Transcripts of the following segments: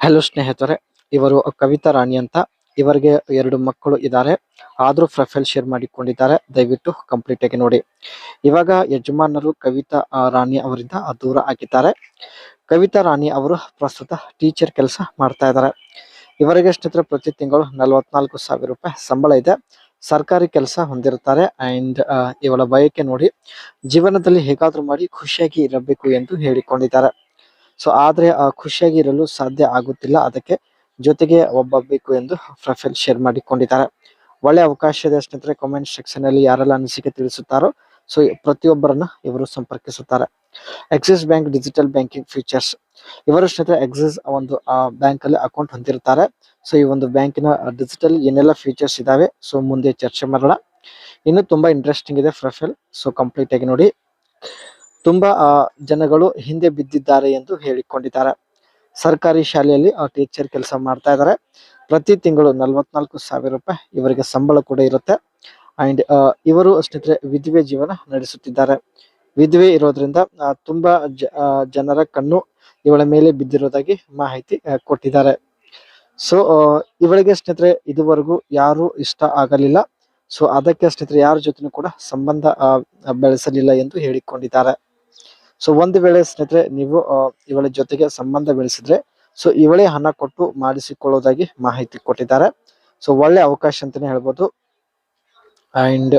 Hello ಸ್ನೇಹಿತರೆ, ಇವರು ಕವಿತಾ ರಾಣಿ ಅಂತ. ಇವರಿಗೆ 2 ಮಕ್ಕಳು ಇದ್ದಾರೆ. ಆದ್ರೂ ಪ್ರೊಫೈಲ್ ಶೇರ್ ಮಾಡಿಕೊಂಡಿದ್ದಾರೆ. ದಯವಿಟ್ಟು ಕಂಪ್ಲೀಟ್ ಆಗಿ ನೋಡಿ. ಇವಾಗ ಯಜಮಾನರು ಕವಿತಾ ರಾಣಿ ಅವರಿಂದ ದೂರ ಆಗಿದ್ದಾರೆ. ಕವಿತಾ ರಾಣಿ ಅವರು ಪ್ರಸ್ತುತ ಟೀಚರ್ ಕೆಲಸ ಮಾಡ್ತಾ ಇದ್ದಾರೆ. ಇವರಿಗೆ ಸ್ನೇಹಿತರೆ ಪ್ರತಿ ತಿಂಗಳು 44,000 ರೂಪಾಯಿ ಸಂಬಳ ಇದೆ. ಸರ್ಕಾರಿ ಕೆಲಸ ಹೊಂದಿರುತ್ತಾರೆ. ಅಂಡ್ ಇವಳ ಬಯಕೆ ನೋಡಿ, ಜೀವನದಲ್ಲಿ ಹೇಗಾದ್ರೂ ಮಾಡಿ ಖುಷಿಯಾಗಿ ಇರಬೇಕು ಎಂದು ಹೇಳಿಕೊಂಡಿದ್ದಾರೆ. ಸೊ ಆದ್ರೆ ಖುಷಿಯಾಗಿ ಇರಲು ಸಾಧ್ಯ ಆಗುತ್ತಿಲ್ಲ. ಅದಕ್ಕೆ ಜೊತೆಗೆ ಒಬ್ಬ ಬೇಕು ಎಂದು ಪ್ರೊಫೈಲ್ ಶೇರ್ ಮಾಡಿಕೊಂಡಿದ್ದಾರೆ. ಒಳ್ಳೆ ಅವಕಾಶ ಇದೆ ಸ್ನೇಹಿತರೆ. ಕಾಮೆಂಟ್ ಸೆಕ್ಷನ್ ಅಲ್ಲಿ ಯಾರೆಲ್ಲ ಅನಿಸಿಕೆ ತಿಳಿಸುತ್ತಾರೋ ಸೊ ಪ್ರತಿಯೊಬ್ಬರನ್ನ ಇವರು ಸಂಪರ್ಕಿಸುತ್ತಾರೆ. Axis Bank digital banking features. ಇವರು ಸ್ನೇಹಿತರೆ ಆಕ್ಸಿಸ್ ಒಂದು ಬ್ಯಾಂಕ್ ಅಲ್ಲಿ ಅಕೌಂಟ್ ಹೊಂದಿರುತ್ತಾರೆ. ಸೊ ಈ ಒಂದು ಬ್ಯಾಂಕಿನ ಡಿಜಿಟಲ್ ಏನೆಲ್ಲ ಫೀಚರ್ಸ್ ಇದಾವೆ ಸೊ ಮುಂದೆ ಚರ್ಚೆ ಮಾಡೋಣ. ಇನ್ನು ತುಂಬಾ ಇಂಟ್ರೆಸ್ಟಿಂಗ್ ಇದೆ ಪ್ರೊಫೈಲ್. ಸೊ ಕಂಪ್ಲೀಟ್ ಆಗಿ ನೋಡಿ. ತುಂಬಾ ಜನಗಳು ಹಿಂದೆ ಬಿದ್ದಿದ್ದಾರೆ ಎಂದು ಹೇಳಿಕೊಂಡಿದ್ದಾರೆ. ಸರ್ಕಾರಿ ಶಾಲೆಯಲ್ಲಿ ಟೀಚರ್ ಕೆಲಸ ಮಾಡ್ತಾ ಇದ್ದಾರೆ. ಪ್ರತಿ ತಿಂಗಳು 44,000 ರೂಪಾಯಿ ಇವರಿಗೆ ಸಂಬಳ ಕೂಡ ಇರುತ್ತೆ. ಅಂಡ್ ಇವರು ಸ್ನೇಹಿತರೆ ವಿಧವೆ ಜೀವನ ನಡೆಸುತ್ತಿದ್ದಾರೆ. ವಿಧವೆ ಇರೋದ್ರಿಂದ ತುಂಬಾ ಜನರ ಕಣ್ಣು ಇವಳ ಮೇಲೆ ಬಿದ್ದಿರೋದಾಗಿ ಮಾಹಿತಿ ಕೊಟ್ಟಿದ್ದಾರೆ. ಸೊ ಇವಳಿಗೆ ಸ್ನೇಹಿತರೆ ಇದುವರೆಗೂ ಯಾರು ಇಷ್ಟ ಆಗಲಿಲ್ಲ. ಸೊ ಅದಕ್ಕೆ ಸ್ನೇಹಿತರೆ ಯಾರ ಜೊತೆನೂ ಕೂಡ ಸಂಬಂಧ ಬೆಳೆಸಲಿಲ್ಲ ಎಂದು ಹೇಳಿಕೊಂಡಿದ್ದಾರೆ. ಸೊ ಒಂದು ವೇಳೆ ಸ್ನೇಹಿತರೆ ನೀವು ಇವಳ ಜೊತೆಗೆ ಸಂಬಂಧ ಬೆಳೆಸಿದ್ರೆ ಸೊ ಇವಳೇ ಹಣ ಕೊಟ್ಟು ಮಾಡಿಸಿಕೊಳ್ಳೋದಾಗಿ ಮಾಹಿತಿ ಕೊಟ್ಟಿದ್ದಾರೆ. ಸೊ ಒಳ್ಳೆ ಅವಕಾಶ ಅಂತಾನೆ ಹೇಳ್ಬೋದು. ಅಂಡ್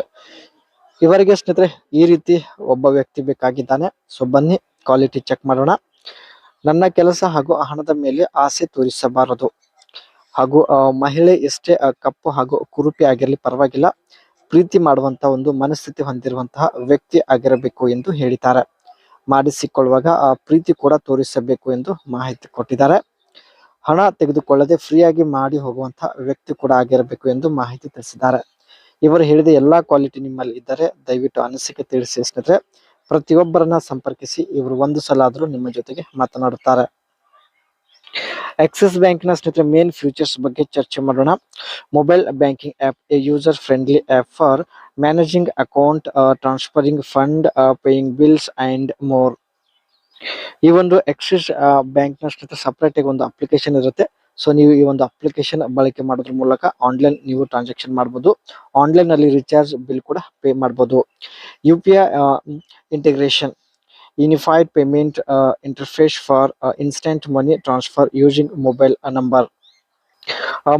ಇವರಿಗೆ ಸ್ನೇಹಿತರೆ ಈ ರೀತಿ ಒಬ್ಬ ವ್ಯಕ್ತಿ ಬೇಕಾಗಿದ್ದಾನೆ. ಸೊ ಬನ್ನಿ ಕ್ವಾಲಿಟಿ ಚೆಕ್ ಮಾಡೋಣ. ನನ್ನ ಕೆಲಸ ಹಾಗೂ ಹಣದ ಮೇಲೆ ಆಸೆ ತೋರಿಸಬಾರದು ಹಾಗೂ ಮಹಿಳೆ ಎಷ್ಟೇ ಕಪ್ಪು ಹಾಗೂ ಕುರುಪಿ ಆಗಿರಲಿ ಪರವಾಗಿಲ್ಲ, ಪ್ರೀತಿ ಮಾಡುವಂತ ಒಂದು ಮನಸ್ಥಿತಿ ಹೊಂದಿರುವಂತಹ ವ್ಯಕ್ತಿ ಆಗಿರಬೇಕು ಎಂದು ಹೇಳಿದ್ದಾರೆ. ಮಾಡಿಸಿಕೊಳ್ಳುವಾಗ ಪ್ರೀತಿ ಕೂಡ ತೋರಿಸಬೇಕು ಎಂದು ಮಾಹಿತಿ ಕೊಟ್ಟಿದ್ದಾರೆ. ಹಣ ತೆಗೆದುಕೊಳ್ಳದೆ ಫ್ರೀಯಾಗಿ ಮಾಡಿ ಹೋಗುವಂತಹ ವ್ಯಕ್ತಿ ಕೂಡ ಆಗಿರಬೇಕು ಎಂದು ಮಾಹಿತಿ ತಿಳಿಸಿದ್ದಾರೆ. ಇವರು ಹೇಳಿದ ಎಲ್ಲಾ ಕ್ವಾಲಿಟಿ ನಿಮ್ಮಲ್ಲಿ ಇದ್ದರೆ ದಯವಿಟ್ಟು ಅನಿಸಿಕೆ ತಿಳಿಸಿ ಸ್ನೇಹಿತರೆ. ಪ್ರತಿಯೊಬ್ಬರನ್ನ ಸಂಪರ್ಕಿಸಿ. ಇವರು ಒಂದು ಸಲ ಆದ್ರೂ ನಿಮ್ಮ ಜೊತೆಗೆ ಮಾತನಾಡುತ್ತಾರೆ. ಆಕ್ಸಿಸ್ ಬ್ಯಾಂಕಿನ ಸ್ನೇಹಿತರೆ ಮೇನ್ ಫ್ಯೂಚರ್ಸ್ ಬಗ್ಗೆ ಚರ್ಚೆ ಮಾಡೋಣ. Mobile banking app, a user friendly app for managing account, transferring fund, paying bills and more. ಈ ಒಂದು ಆಕ್ಸಿಸ್ ಬ್ಯಾಂಕ್ ನ ಸ್ನೇಹಿತರೆ ಸಪರೇಟ್ ಆಗಿ ಒಂದು ಅಪ್ಲಿಕೇಶನ್ ಇರುತ್ತೆ. ಸೊ ನೀವು ಈ ಒಂದು ಅಪ್ಲಿಕೇಶನ್ ಬಳಕೆ ಮಾಡೋದ್ರ ಮೂಲಕ ಆನ್ಲೈನ್ ನೀವು ಟ್ರಾನ್ಸಾಕ್ಷನ್ ಮಾಡಬಹುದು. ಆನ್ಲೈನ್ ನಲ್ಲಿ ರಿಚಾರ್ಜ್ ಬಿಲ್ ಕೂಡ ಪೇ ಮಾಡಬಹುದು. UPI integration, unified payment interface for instant money transfer using mobile number.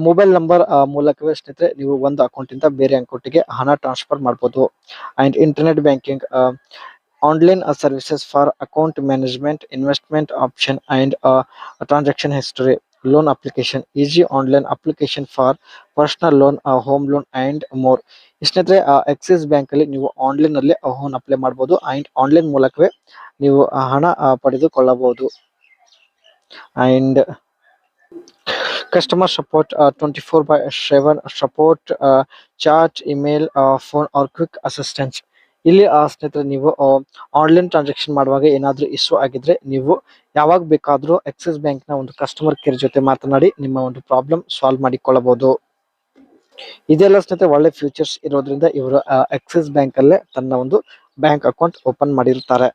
Mobile number ಮೂಲಕವೇ ಸ್ನೇಹಿತರೆ ನೀವು ಒಂದು ಅಕೌಂಟ್ ಇಂದ ಬೇರೆ ಅಕೌಂಟ್ಗೆ ಹಣ ಟ್ರಾನ್ಸ್ಫರ್ ಮಾಡಬಹುದು. And internet banking, online services for account management, investment option and transaction history. Loan application, easy online application for personal loan, home loan and more. ಸ್ನೇಹಿತರೆ ಆಕ್ಸಿಸ್ ಬ್ಯಾಂಕ್ ಅಲ್ಲಿ ನೀವು ಆನ್ಲೈನ್ ನಲ್ಲಿ ಲೋನ್ ಅಪ್ಲೈ ಮಾಡಬಹುದು. And online ಮೂಲಕವೇ ನೀವು ಹಣ ಪಡೆದುಕೊಳ್ಳಬಹುದು. And customer support, 24/7 support, chat, email, phone or quick assistance. ಇಲ್ಲಿ ಸ್ನೇಹಿತರೆ ನೀವು ಆನ್ಲೈನ್ ಟ್ರಾನ್ಸಾಕ್ಷನ್ ಮಾಡುವಾಗ ಏನಾದ್ರೂ ಇಶ್ಯೂ ಆಗಿದ್ರೆ ನೀವು ಯಾವಾಗ ಬೇಕಾದ್ರೂ ಆಕ್ಸಿಸ್ ಬ್ಯಾಂಕ್ ನ ಒಂದು ಕಸ್ಟಮರ್ ಕೇರ್ ಜೊತೆ ಮಾತನಾಡಿ ನಿಮ್ಮ ಒಂದು ಪ್ರಾಬ್ಲಮ್ ಸಾಲ್ವ್ ಮಾಡಿಕೊಳ್ಳಬಹುದು. ಇದೆಲ್ಲ ಸ್ನೇಹಿತರೆ ಒಳ್ಳೆ ಫ್ಯೂಚರ್ಸ್ ಇರೋದ್ರಿಂದ ಇವರು ಆಕ್ಸಿಸ್ ಬ್ಯಾಂಕ್ ಅಲ್ಲೇ ತನ್ನ ಒಂದು ಬ್ಯಾಂಕ್ ಅಕೌಂಟ್ ಓಪನ್ ಮಾಡಿರುತ್ತಾರೆ.